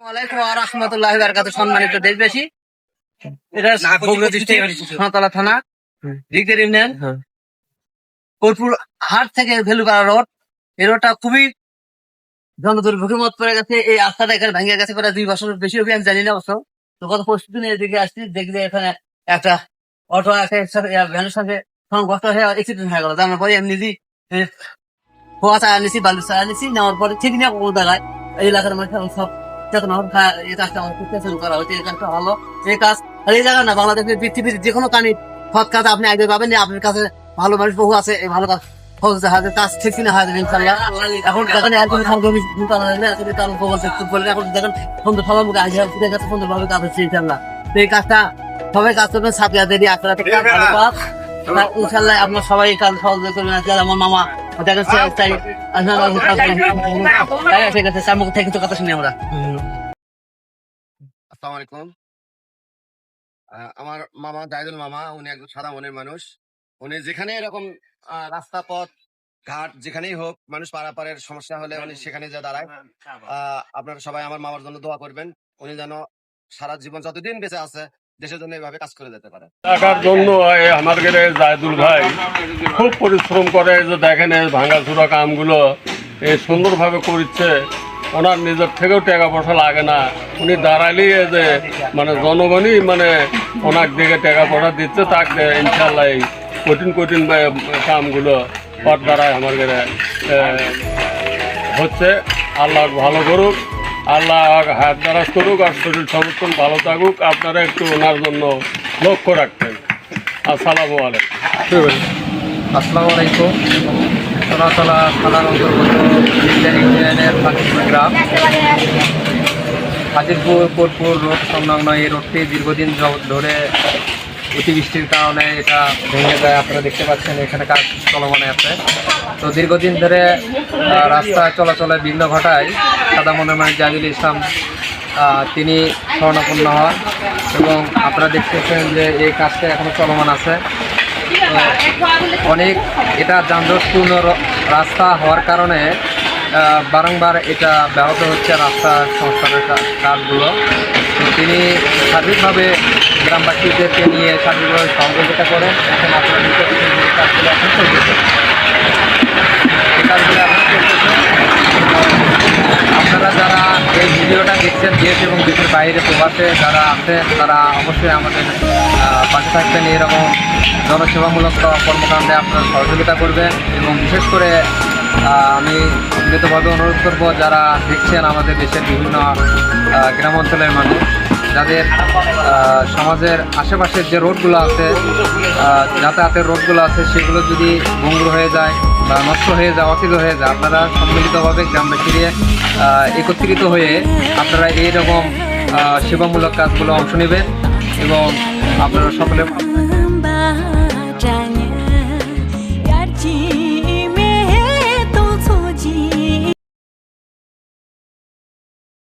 ওয়ালাইকুম রাহমাতুল্লাহি ওয়া বারাকাতুহু। সম্মানিত দেশবাসী, এটা বগুড়া ডিস্ট্রিক্ট সোনাতলা থানা দিগদের ইউনিয়ন কোটপুর হাট থেকে ভেলুপাড়া রোড। এই রোডটা খুবই জনদুর্ভোগের মত পড়ে গেছে। এই রাস্তাটা এখানে ভেঙে গেছে প্রায় 2 বছর বেশি হবে, আমি জানি না অবশ্য। তো গত পরশু দিন এদিকে আসছি, দেখলে এখানে একটা অটো ভ্যানের সঙ্গে সংঘর্ষ হয়ে অ্যাক্সিডেন্ট হয়ে গেল। জানার পরে আমি নিজেই খোয়া চা আনিছি, বালু চা আনিছি, নেওয়ার পরে ঠিক না কোনো জায়গায় এই এলাকার মধ্যে সব চেতনা এই কাজটা আমার করতে শুরু করা হয়েছে। এই কাজটা ভালো, এই কাজ আর এই জায়গা না, বাংলাদেশের পৃথিবীর যে কোনো কানি সৎ কাজ আপনি আগে পাবেন না। আপনার কাছে ভালো মানুষ বহু আছে, এই ভালো কাজ কাজ ঠিক কিনা হয় ইনশাল্লাহ। এখন দেখেন একদম এখন দেখেন সুন্দর সবার মুখে আগে সুন্দরভাবে কাজ হচ্ছে ইনশাল্লাহ। তো এই কাজটা সবাই কাজ করবেন, সাপিয়া দেরি আপনারা ইনশাল্লাহ। আপনার সবাই কাজ সহযোগিতা করবেন। আমার মামা চাই মুখ থেকে কিছু কথা শুনি আমরা। আসসালামু আলাইকুম। আমার মামা জাহিদুল মামা, উনি একজন সাদা মনের মানুষ। উনি যেখানে এরকম রাস্তা পথ ঘাট যেখানেই হোক, মানুষ পারাপারের সমস্যা হলে উনি সেখানে যা দাঁড়ায়। আপনারা সবাই আমার মামার জন্য দোয়া করবেন, উনি যেন সারা জীবন যতদিন বেঁচে আছে দেশের জন্য এইভাবে কাজ করে যেতে পারে। টাকার জন্য আমার জাহিদুল ভাই খুব পরিশ্রম করে, যে দেখেন এই ভাঙাচুরা কামগুলো এই সুন্দরভাবে করছে। ওনার নিজের থেকেও টাকা পয়সা লাগে না, উনি দাঁড়ালেই যে মানে জনগণই মানে ওনার দিকে টাকা পয়সা দিচ্ছে। তাকে ইনশাল্লাহ এই কঠিন কঠিন কামগুলো পথ দ্বারায় আমার হচ্ছে। আল্লাহ ভালো করুক, আল্লাহ হাত দ্বারাজ করুক, আর শরীর সমর্থন ভালো থাকুক। আপনারা একটু ওনার জন্য লক্ষ্য রাখবেন। আসসালামু আলাইকুম। আসসালামু আলাইকুম। সোনাতলা থানার অন্তর্গত ইউনিয়নের হাজিরপুর গ্রাম, হাজিরপুর কোটপুর রোড সংলগ্ন এই রোডটি দীর্ঘদিন ধরে অতিবৃষ্টির কারণে এটা ভেঙে যায়। আপনারা দেখতে পাচ্ছেন এখানে কাজ চলমান আছে। তো দীর্ঘদিন ধরে রাস্তা চলাচলে বিঘ্ন ঘটায় সাদা মনের মানুষ জাহিদুল ইসলাম তিনি স্বর্ণাপন্ন হন, এবং আপনারা দেখতেছেন যে এই কাজটা এখনো চলমান আছে। অনেক এটা যানজটপূর্ণ রাস্তা হওয়ার কারণে বারংবার এটা ব্যাহত হচ্ছে রাস্তা সংস্কারের কাজগুলো। তো তিনি সার্বিকভাবে গ্রামবাসীদেরকে নিয়ে সার্বিকভাবে সহযোগিতা করেন। এখন আপনারা দেখতে পাচ্ছেন যে কাজগুলো এখন চলতেছে, এই কাজগুলো এখন চলতেছে। আপনারা যারা এই ভিডিওটা দেখছেন, দেশ এবং দেশের বাইরে প্রবাসে যারা আছেন, তারা অবশ্যই আমাদের পাশে থাকবেন। এরকম জনসেবামূলক কর্মকাণ্ডে আপনারা সহযোগিতা করবেন। এবং বিশেষ করে আমি বিনীতভাবে অনুরোধ করব, যারা দেখছেন আমাদের দেশের বিভিন্ন গ্রাম অঞ্চলের মানুষ, যাদের সমাজের আশেপাশের যে রোডগুলো আছে, যাতায়াতের রোডগুলো আছে, সেগুলো যদি ভঙ্গুর হয়ে যায় বা নষ্ট হয়ে যায়, অচেত হয়ে যায়, আপনারা সম্মিলিতভাবে গ্রামবাসী নিয়ে একত্রিত হয়ে আপনারা এইরকম সেবামূলক কাজগুলো অংশ নেবেন এবং আপনারা সকলে